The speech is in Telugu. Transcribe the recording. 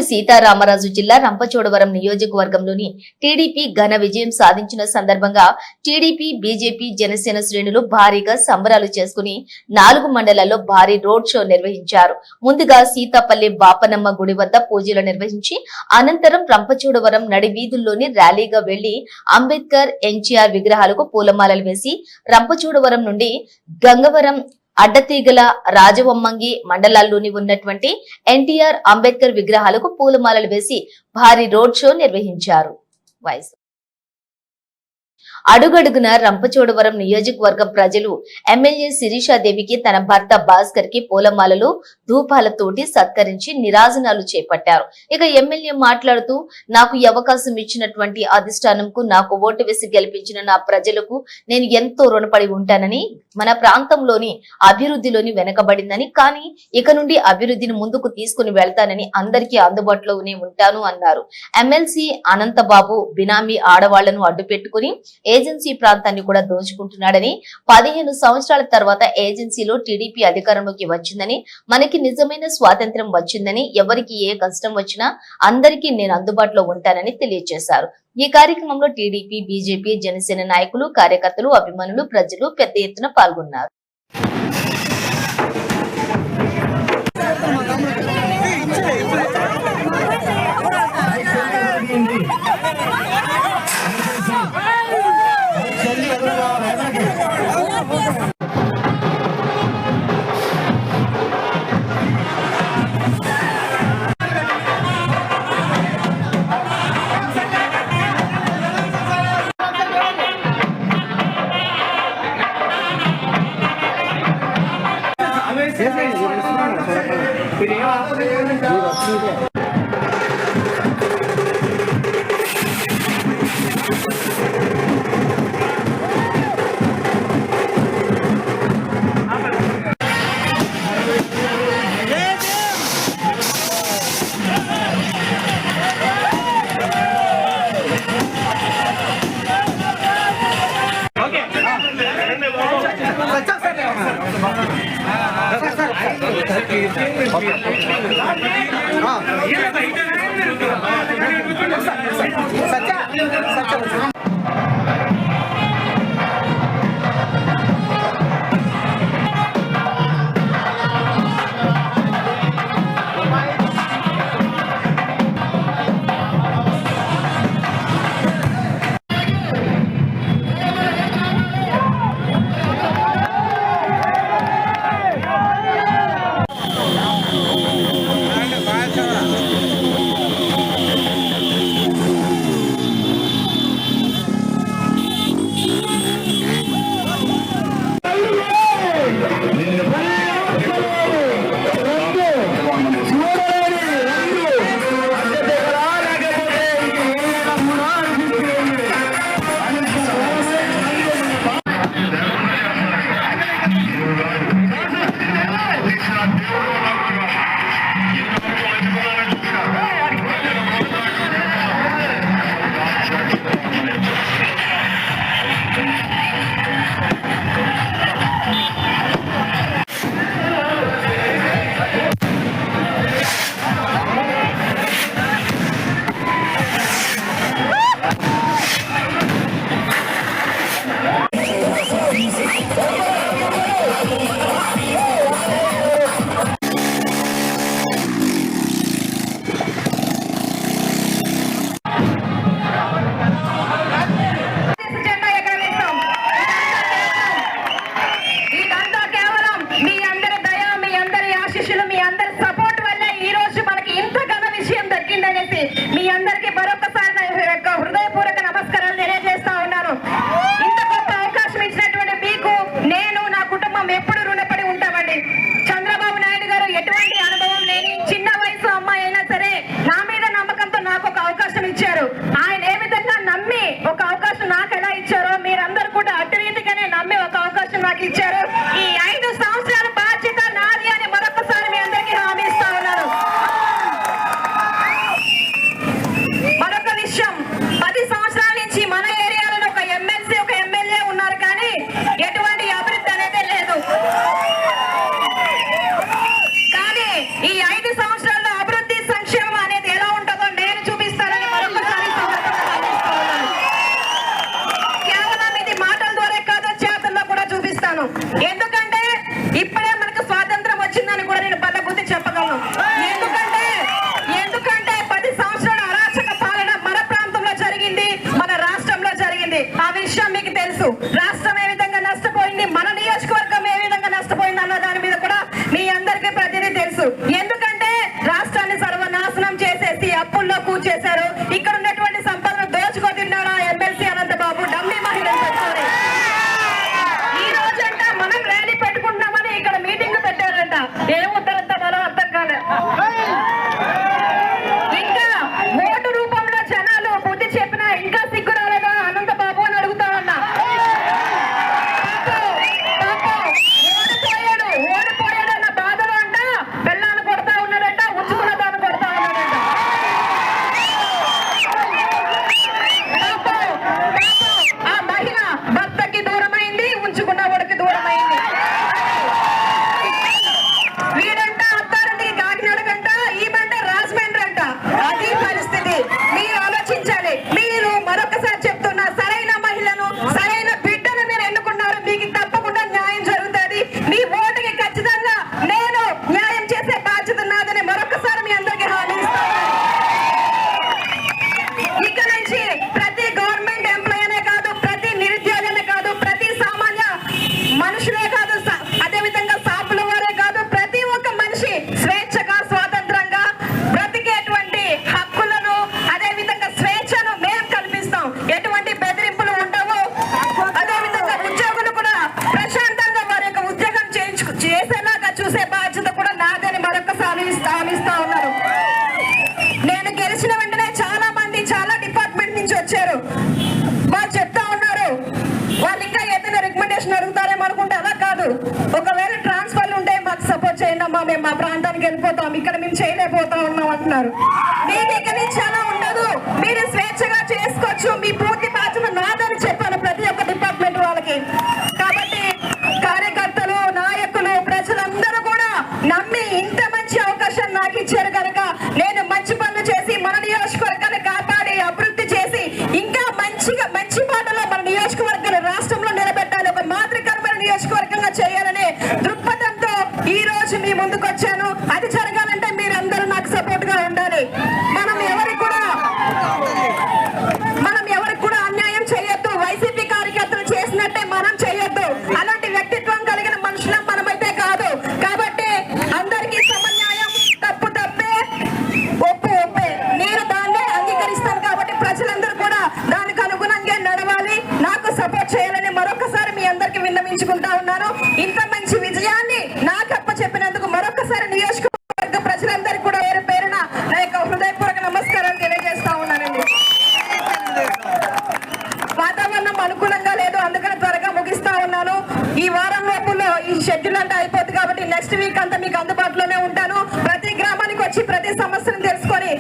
సీతారామరాజు జిల్లా రంపచోడవరం నియోజకవర్గంలోని టీడీపీ ఘన విజయం సాధించిన సందర్భంగా టీడీపీ, బీజేపీ, జనసేన శ్రేణులు భారీగా సంబరాలు చేసుకుని 4 మండలాల్లో భారీ రోడ్ షో నిర్వహించారు. ముందుగా సీతాపల్లి బాపనమ్మ గుడి వద్ద పూజలు నిర్వహించి అనంతరం రంపచోడవరం నడి వీధుల్లోని ర్యాలీగా వెళ్లి అంబేద్కర్, ఎన్టీఆర్ విగ్రహాలకు పూలమాలలు వేసి రంపచోడవరం నుండి గంగవరం, అడ్డతీగల, రాజవొమ్మంగి మండలాల్లోని ఉన్నటువంటి ఎన్టీఆర్, అంబేద్కర్ విగ్రహాలకు పూలమాలలు వేసి భారీ రోడ్ షో నిర్వహించారు. అడుగడుగున రంపచోడవరం నియోజకవర్గం ప్రజలు ఎమ్మెల్యే శిరీషాదేవికి తన భర్త భాస్కర్ కి పూలమాలలు, ధూపాలతోటి సత్కరించి నిరాజనాలు చేపట్టారు. ఇక ఎమ్మెల్యే మాట్లాడుతూ, నాకు ఈ అవకాశం ఇచ్చినటువంటి అధిష్టానంకు, నాకు ఓటు వేసి గెలిపించిన నా ప్రజలకు నేను ఎంతో రుణపడి ఉంటానని, మన ప్రాంతంలోని అభివృద్ధిలోని వెనకబడిందని, కానీ ఇక నుండి అభివృద్ధిని ముందుకు తీసుకుని వెళ్తానని, అందరికీ అందుబాటులోనే ఉంటాను అన్నారు. ఎమ్మెల్సీ అనంతబాబు బినామీ ఆడవాళ్లను అడ్డు పెట్టుకుని ఏజెన్సీ ప్రాంతాన్ని కూడా దోచుకుంటున్నాడని, 15 సంవత్సరాల తర్వాత ఏజెన్సీలో టీడీపీ అధికారంలోకి వచ్చిందని, మనకి నిజమైన స్వాతంత్ర్యం వచ్చిందని, ఎవరికి ఏ కష్టం వచ్చినా అందరికీ నేను అందుబాటులో ఉంటానని తెలియజేశారు. ఈ కార్యక్రమంలో టీడీపీ, బీజేపీ, జనసేన నాయకులు, కార్యకర్తలు, అభిమానులు, ప్రజలు పెద్ద ఎత్తున పాల్గొన్నారు. మీ అందరికీ మరొకసారి నా యొక్క హృదయపూర్వక నమస్కారాలు తెలియజేస్తా ఉన్నాను. ఇంత గొప్ప అవకాశం ఇచ్చినటువంటి మీకు నేను, నా కుటుంబం ఎప్పుడు రుణపడి ఉంటామండి. చంద్రబాబు నాయుడు గారు ఎటువంటి అనుభవం లేని చిన్న వయసు అమ్మాయి అయినా సరే నా మీద నమ్మకంతో నాకు ఒక అవకాశం ఇచ్చారు. ఆయన ఏ విధంగా నమ్మి ఒక అవకాశం నాకు ఎలా ఇచ్చారో మీరందరూ కూడా అటు రీతిగానే నమ్మి ఒక అవకాశం నాకు ఇచ్చారు. ఈ 5 సంవత్సరాల బాధ్యత నాది అని మరొకసారి మీ అందరికీ హామీ ఇస్తా ఉన్నాను. మరొక పూజ చేశారు. ఇక్కడ ఉన్నటువంటి సంపదను దోచుకో తిన్నాడు ఆ ఎమ్మెల్సీ అనంతబాబు డమ్మీ మహిళలు పెట్టుకొని. ఈ రోజంట మనం ర్యాలీ పెట్టుకుంటున్నామని ఇక్కడ మీటింగ్ పెట్టారంట. ఏం ఉత్తరంత మనం అర్థం కాలేదు. ఇంకా ఓటు రూపంలో జనాలు బుద్ధి చెప్పినా ఇంకా సిగ్గు రాలేదా అనంతబాబు అని అడుగుతా ఉన్నా. ఓడిపోయాడు అన్న బాధలో అంట పిల్లలు కొడతా ఉన్నాడంట, ఉంచుకున్న దాన్ని కొడతా ఉన్నాడంట. ఆ మహిళ భర్తకి దూరమైంది, ఉంచుకున్న వాడికి దూరమైంది. వీడంట అత్తారింటికి కాకినాడ కంట, ఈ బంట రాజమండ్రి అంట. అది పరిస్థితి. మీరు ఆలోచించాలి. మీరు మరొకసారి చెప్తున్నా, సరైన మహిళను సరైన బిడ్డను మీరు ఎన్నుకున్నారు, మీకు తప్పకుండా న్యాయం జరుగుతుంది. మీ ఓటుకి ఖచ్చితంగా నేను న్యాయం చేసే బాధ్యత నాదని మరొకసారి మీ అందరికీ హామీ ఇస్తాను. ఇక నుంచి ప్రతి గవర్నమెంట్ ఎంప్లాయ్ అనే కాదు, ప్రతి నిరుద్యోగనే కాదు, ప్రతి సామాన్య మనుషులే కాదు, అదే విధంగా సాపుల వారే కాదు, ప్రతి ఒక్క మనిషి స్వేచ్ఛగా స్వాతంత్రంగా బ్రతికేటువంటి హక్కులను అదే విధంగా స్వేచ్ఛను మేము కల్పిస్తాం. ఎటువంటి బెదిరింపులు ఉండవు. అదే విధంగా ఉద్యోగులు కూడా ప్రశాంతంగా వారి యొక్క ఉద్యోగం చేసేలాగా చూసే బాధ్యత కూడా నాదని మరొకసారి హామీస్తా ఉన్నారు. నేను గెలిచిన వెంటనే చాలా మంది చాలా డిపార్ట్మెంట్ నుంచి వచ్చారు. వాళ్ళు చెప్తా ఉన్నారు, వాళ్ళు ఇంకా ఏదైనా రికమెండేషన్ అడుగుతారేమో అనుకుంటే అలా కాదు. ఒకవేళ ట్రాన్స్ఫర్లు ఉంటే మాకు సపోర్ట్ చేయండి అమ్మా, మేము మా ప్రాంతానికి వెళ్ళిపోతాం, ఇక్కడ మేము చేయలేకపోతా ఉన్నాం అంటున్నారు. మీకు ఇక నుంచి అలా ఉండదు. మీరు స్వేచ్ఛగా చేసుకోవచ్చు. మీ పూర్తి బాధ్యత నాదని చెప్పాను ప్రతి ఒక్క డిపార్ట్మెంట్ వాళ్ళకి. కాబట్టి కార్యకర్తలు, నాయకులు, ప్రజలందరూ కూడా నమ్మి ఇంత మంచి అవకాశం నాకు ఇచ్చారు కనుక నేను మంచి పనులు చేసి మన నియోజకవర్గాన్ని కాపాడి అభివృద్ధి చేసి ఇంకా మంచి బాటలో మన నియోజకవర్గాన్ని రాష్ట్రంలో నిలబెట్టాలి, ఒక మాతృకరమైన నియోజకవర్గంగా చేయాలనే దృక్పథంతో ఈ రోజు మీ ముందుకు వచ్చాను. అది జరగాలంటే మీరందరూ నాకు సపోర్ట్ గా ఉండాలి. మనం ఎవరికి కూడా అన్యాయం చేయొద్దు. వైసీపీ కార్యకర్తలు చేసినట్టే మనం చేయొద్దు. అలాంటి వ్యక్తిత్వం కలిగిన మనుషులం మనమైతే కాదు. కాబట్టి అందరికీ సమన్యాయం, తప్పు తప్పే, ఒప్పు ఒప్పే. నేను దాన్నే అంగీకరిస్తాను. కాబట్టి ప్రజలందరూ కూడా దానికి అనుగుణంగా నడవాలి, నాకు సపోర్ట్ చేయాలని మరొకసారి మీ అందరికి విన్నవించుకుంటా ఉన్నాను. ఇంత మంచి విజయాన్ని నాకు అప్పచెప్పినందుకు మరొకసారి నియోజకవర్గ ప్రజలందరికీ కూడా పేరు పేరున నా యొక్క హృదయపూర్వక నమస్కారాలు తెలియజేస్తా ఉన్నానండి. వాతావరణం అనుకూలంగా లేదు, అందుకని త్వరగా ముగిస్తా ఉన్నాను. ఈ వారం లోపుల్లో ఈ షెడ్యూల్ అంతా అయిపోతుంది కాబట్టి నెక్స్ట్ వీక్ అంతా మీకు అందుబాటులోనే ఉంటాను. ప్రతి గ్రామానికి వచ్చి ప్రతి సమస్యను తెలుసుకొని